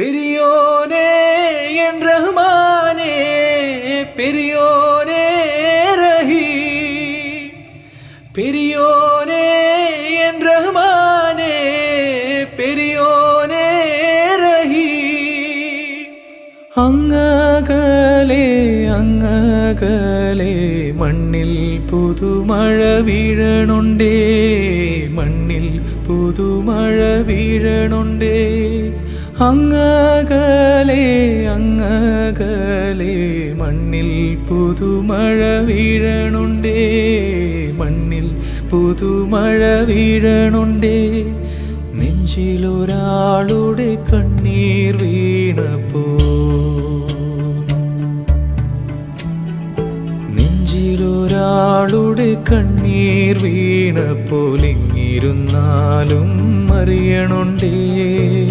பெரியோனே என் ரஹ்மானே, பெரியோனே ரஹீம், பெரியோனே என் ரஹ்மானே, பெரியோனே ரஹீம். അങ്ങകലെ അങ്ങകലെ മണ്ണിൽ പുതുമഴ വീഴണുണ്ടേ, മണ്ണിൽ പുതുമഴ വീഴണുണ്ടേ. അങ്ങകലെ അങ്ങകലെ മണ്ണിൽ പുതുമഴ വീഴണുണ്ടേ, മണ്ണിൽ പുതുമഴ വീഴണുണ്ടേ. നെഞ്ചിലൊരാളുടെ കണ്ണീർ വീണപ്പോ, നെഞ്ചിലൊരാളുടെ കണ്ണീർ വീണപ്പോൾ ഇങ്ങിരുന്നാലും അറിയണുണ്ടേ.